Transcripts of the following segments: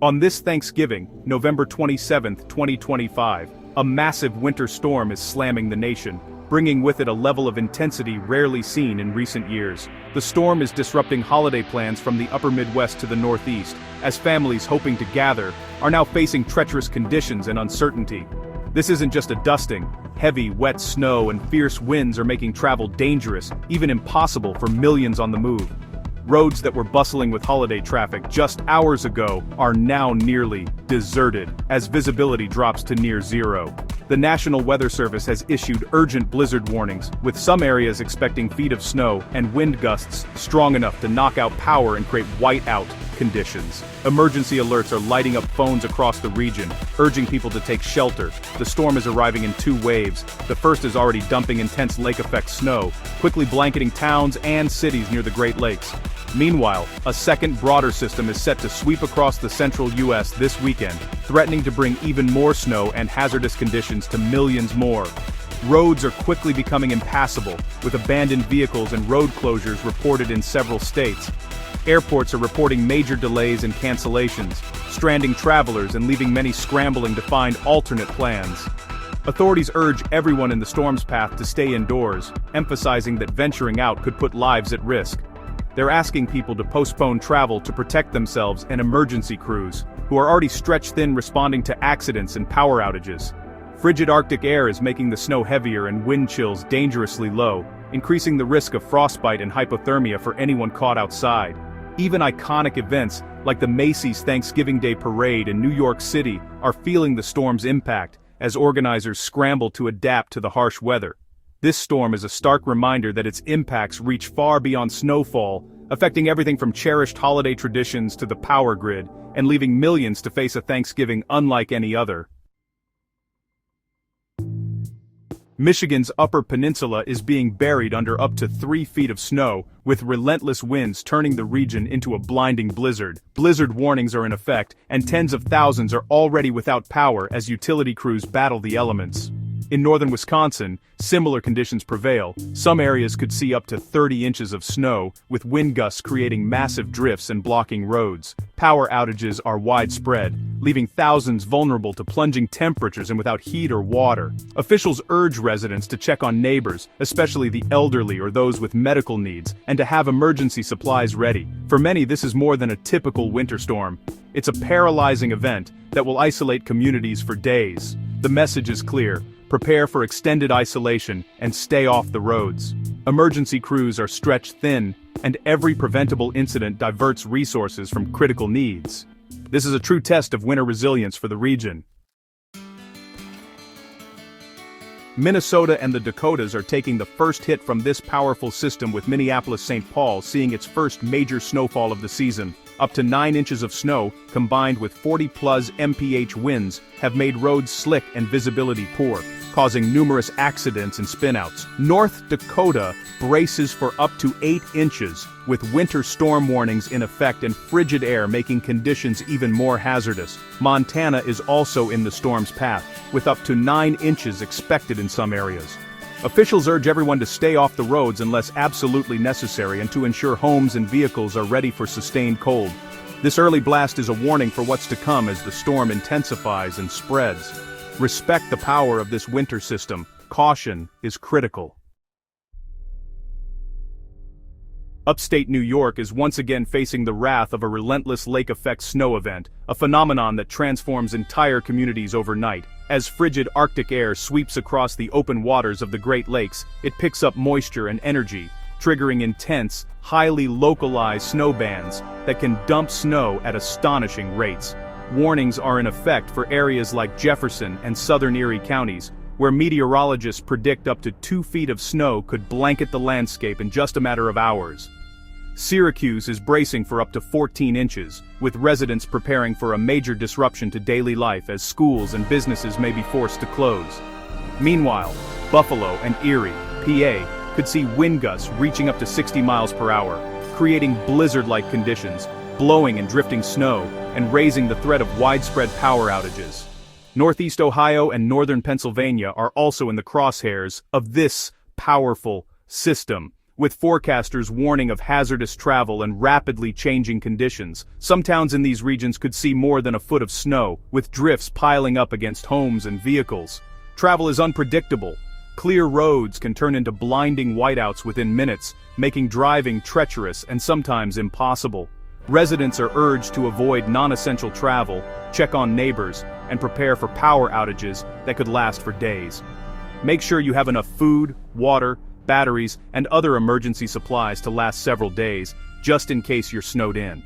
On this Thanksgiving, November 27, 2025, a massive winter storm is slamming the nation, bringing with it a level of intensity rarely seen in recent years. The storm is disrupting holiday plans from the upper Midwest to the Northeast, as families hoping to gather are now facing treacherous conditions and uncertainty. This isn't just a dusting. Heavy, wet snow and fierce winds are making travel dangerous, even impossible for millions on the move. Roads that were bustling with holiday traffic just hours ago are now nearly deserted, as visibility drops to near zero. The National Weather Service has issued urgent blizzard warnings, with some areas expecting feet of snow and wind gusts strong enough to knock out power and create whiteout conditions. Emergency alerts are lighting up phones across the region, urging people to take shelter. The storm is arriving in two waves. The first is already dumping intense lake-effect snow, quickly blanketing towns and cities near the Great Lakes. Meanwhile, a second broader system is set to sweep across the central U.S. this weekend, threatening to bring even more snow and hazardous conditions to millions more. Roads are quickly becoming impassable, with abandoned vehicles and road closures reported in several states. Airports are reporting major delays and cancellations, stranding travelers and leaving many scrambling to find alternate plans. Authorities urge everyone in the storm's path to stay indoors, emphasizing that venturing out could put lives at risk. They're asking people to postpone travel to protect themselves and emergency crews, who are already stretched thin responding to accidents and power outages. Frigid Arctic air is making the snow heavier and wind chills dangerously low, increasing the risk of frostbite and hypothermia for anyone caught outside. Even iconic events, like the Macy's Thanksgiving Day Parade in New York City, are feeling the storm's impact, as organizers scramble to adapt to the harsh weather. This storm is a stark reminder that its impacts reach far beyond snowfall, affecting everything from cherished holiday traditions to the power grid, and leaving millions to face a Thanksgiving unlike any other. Michigan's Upper Peninsula is being buried under up to 3 feet of snow, with relentless winds turning the region into a blinding blizzard. Blizzard warnings are in effect, and tens of thousands are already without power as utility crews battle the elements. In northern Wisconsin, similar conditions prevail. Some areas could see up to 30 inches of snow, with wind gusts creating massive drifts and blocking roads. Power outages are widespread, leaving thousands vulnerable to plunging temperatures and without heat or water. Officials urge residents to check on neighbors, especially the elderly or those with medical needs, and to have emergency supplies ready. For many, this is more than a typical winter storm. It's a paralyzing event that will isolate communities for days. The message is clear. Prepare for extended isolation and stay off the roads. Emergency crews are stretched thin, and every preventable incident diverts resources from critical needs. This is a true test of winter resilience for the region. Minnesota and the Dakotas are taking the first hit from this powerful system, with Minneapolis-St. Paul seeing its first major snowfall of the season. Up to 9 inches of snow, combined with 40+ mph winds, have made roads slick and visibility poor, causing numerous accidents and spinouts. North Dakota braces for up to 8 inches, with winter storm warnings in effect and frigid air making conditions even more hazardous. Montana is also in the storm's path, with up to 9 inches expected in some areas. Officials urge everyone to stay off the roads unless absolutely necessary and to ensure homes and vehicles are ready for sustained cold. This early blast is a warning for what's to come as the storm intensifies and spreads. Respect the power of this winter system. Caution is critical. Upstate New York is once again facing the wrath of a relentless lake-effect snow event, a phenomenon that transforms entire communities overnight. As frigid Arctic air sweeps across the open waters of the Great Lakes, it picks up moisture and energy, triggering intense, highly localized snow bands that can dump snow at astonishing rates. Warnings are in effect for areas like Jefferson and southern Erie counties, where meteorologists predict up to 2 feet of snow could blanket the landscape in just a matter of hours. Syracuse is bracing for up to 14 inches, with residents preparing for a major disruption to daily life as schools and businesses may be forced to close. Meanwhile, Buffalo and Erie, PA, could see wind gusts reaching up to 60 miles per hour, creating blizzard-like conditions, blowing and drifting snow, and raising the threat of widespread power outages. Northeast Ohio and northern Pennsylvania are also in the crosshairs of this powerful system, with forecasters warning of hazardous travel and rapidly changing conditions. Some towns in these regions could see more than a foot of snow, with drifts piling up against homes and vehicles. Travel is unpredictable. Clear roads can turn into blinding whiteouts within minutes, making driving treacherous and sometimes impossible. Residents are urged to avoid non-essential travel, check on neighbors, and prepare for power outages that could last for days. Make sure you have enough food, water, batteries, and other emergency supplies to last several days, just in case you're snowed in.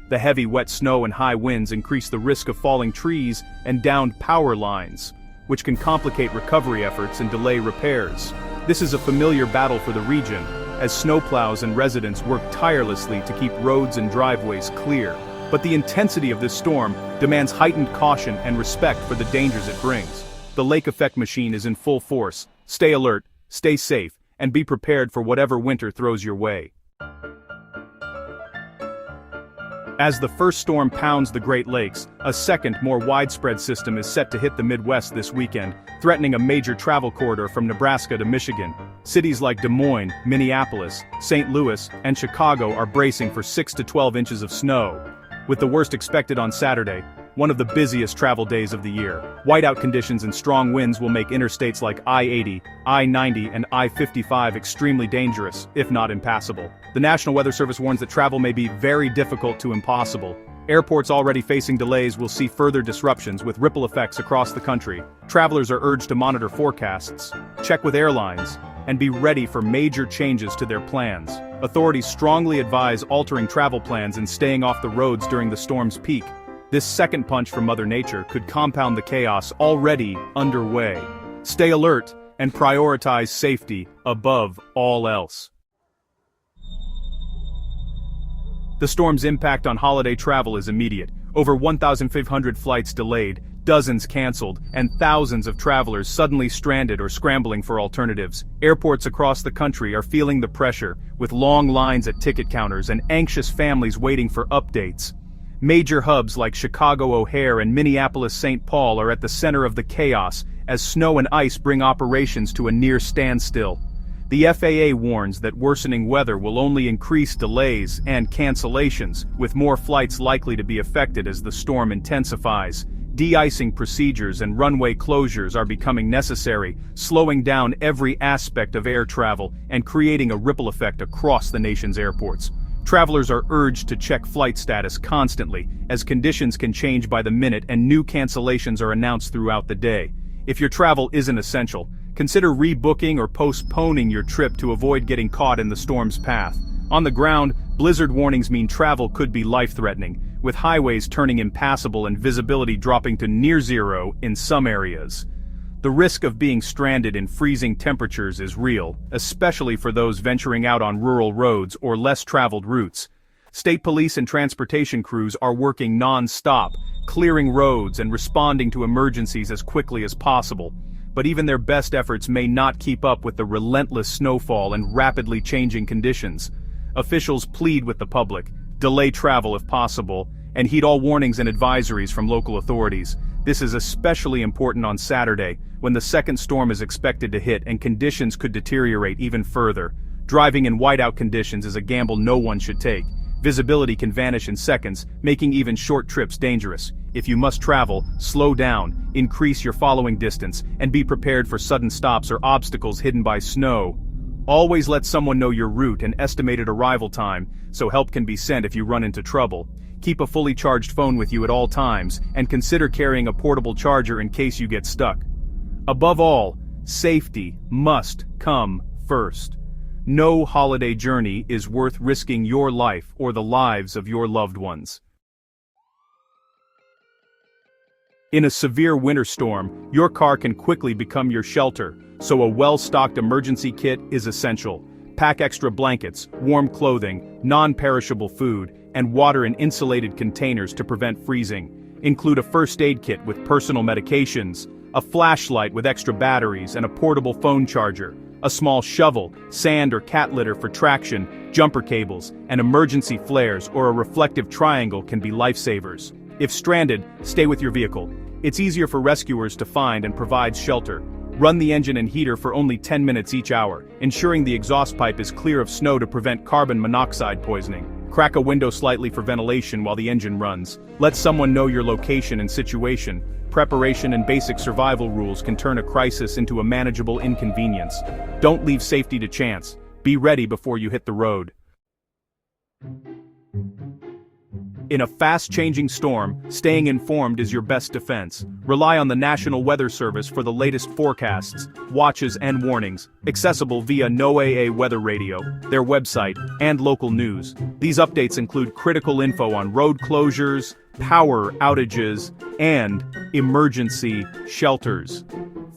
The heavy wet snow and high winds increase the risk of falling trees and downed power lines, which can complicate recovery efforts and delay repairs. This is a familiar battle for the region, as snowplows and residents work tirelessly to keep roads and driveways clear. But the intensity of this storm demands heightened caution and respect for the dangers it brings. The lake effect machine is in full force. Stay alert, stay safe, and be prepared for whatever winter throws your way. As the first storm pounds the Great Lakes, a second, more widespread system is set to hit the Midwest this weekend, threatening a major travel corridor from Nebraska to Michigan. Cities like Des Moines, Minneapolis, St. Louis, and Chicago are bracing for 6 to 12 inches of snow, with the worst expected on Saturday, one of the busiest travel days of the year. Whiteout conditions and strong winds will make interstates like I-80, I-90, and I-55 extremely dangerous, if not impassable. The National Weather Service warns that travel may be very difficult to impossible. Airports already facing delays will see further disruptions with ripple effects across the country. Travelers are urged to monitor forecasts, check with airlines, and be ready for major changes to their plans. Authorities strongly advise altering travel plans and staying off the roads during the storm's peak. This second punch from Mother Nature could compound the chaos already underway. Stay alert and prioritize safety above all else. The storm's impact on holiday travel is immediate. Over 1,500 flights delayed, dozens canceled, and thousands of travelers suddenly stranded or scrambling for alternatives. Airports across the country are feeling the pressure, with long lines at ticket counters and anxious families waiting for updates. Major hubs like Chicago O'Hare and Minneapolis-St. Paul are at the center of the chaos, as snow and ice bring operations to a near standstill. The FAA warns that worsening weather will only increase delays and cancellations, with more flights likely to be affected as the storm intensifies. De-icing procedures and runway closures are becoming necessary, slowing down every aspect of air travel and creating a ripple effect across the nation's airports. Travelers are urged to check flight status constantly, as conditions can change by the minute and new cancellations are announced throughout the day. If your travel isn't essential, consider rebooking or postponing your trip to avoid getting caught in the storm's path. On the ground, blizzard warnings mean travel could be life-threatening, with highways turning impassable and visibility dropping to near zero in some areas. The risk of being stranded in freezing temperatures is real, especially for those venturing out on rural roads or less traveled routes. State police and transportation crews are working non-stop, clearing roads and responding to emergencies as quickly as possible. But even their best efforts may not keep up with the relentless snowfall and rapidly changing conditions. Officials plead with the public, delay travel if possible, and heed all warnings and advisories from local authorities. This is especially important on Saturday, when the second storm is expected to hit and conditions could deteriorate even further. Driving in whiteout conditions is a gamble no one should take. Visibility can vanish in seconds, making even short trips dangerous. If you must travel, slow down, increase your following distance, and be prepared for sudden stops or obstacles hidden by snow. Always let someone know your route and estimated arrival time, so help can be sent if you run into trouble. Keep a fully charged phone with you at all times, and consider carrying a portable charger in case you get stuck. Above all, safety must come first. No holiday journey is worth risking your life or the lives of your loved ones. In a severe winter storm, your car can quickly become your shelter, so a well-stocked emergency kit is essential. Pack extra blankets, warm clothing, non-perishable food, and water in insulated containers to prevent freezing. Include a first aid kit with personal medications, a flashlight with extra batteries and a portable phone charger, a small shovel, sand or cat litter for traction, jumper cables, and emergency flares or a reflective triangle can be lifesavers. If stranded, stay with your vehicle. It's easier for rescuers to find and provide shelter. Run the engine and heater for only 10 minutes each hour, ensuring the exhaust pipe is clear of snow to prevent carbon monoxide poisoning. Crack a window slightly for ventilation while the engine runs. Let someone know your location and situation. Preparation and basic survival rules can turn a crisis into a manageable inconvenience. Don't leave safety to chance. Be ready before you hit the road. In a fast-changing storm, staying informed is your best defense. Rely on the National Weather Service for the latest forecasts, watches and warnings, accessible via NOAA Weather Radio, their website, and local news. These updates include critical info on road closures, power outages, and emergency shelters.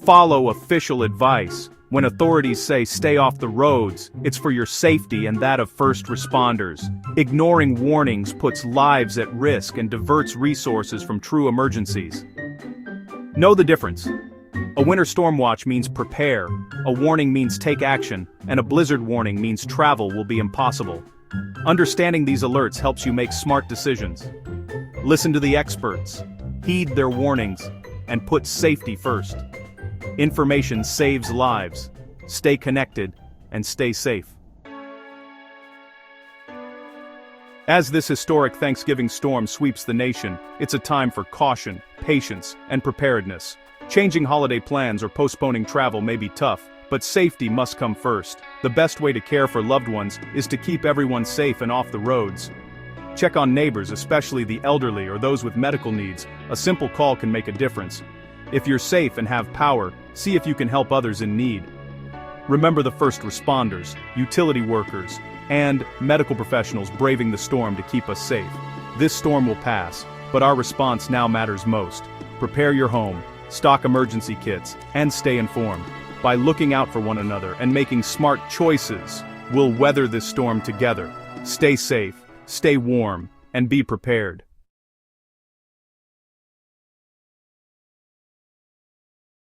Follow official advice. When authorities say stay off the roads, it's for your safety and that of first responders. Ignoring warnings puts lives at risk and diverts resources from true emergencies. Know the difference. A winter storm watch means prepare, a warning means take action, and a blizzard warning means travel will be impossible. Understanding these alerts helps you make smart decisions. Listen to the experts, heed their warnings, and put safety first. Information saves lives. Stay connected and stay safe. As this historic Thanksgiving storm sweeps the nation, it's a time for caution, patience, and preparedness. Changing holiday plans or postponing travel may be tough, but safety must come first. The best way to care for loved ones is to keep everyone safe and off the roads. Check on neighbors, especially the elderly or those with medical needs. A simple call can make a difference. If you're safe and have power, see if you can help others in need. Remember the first responders, utility workers, and medical professionals braving the storm to keep us safe. This storm will pass, but our response now matters most. Prepare your home, stock emergency kits, and stay informed. By looking out for one another and making smart choices, we'll weather this storm together. Stay safe, stay warm, and be prepared.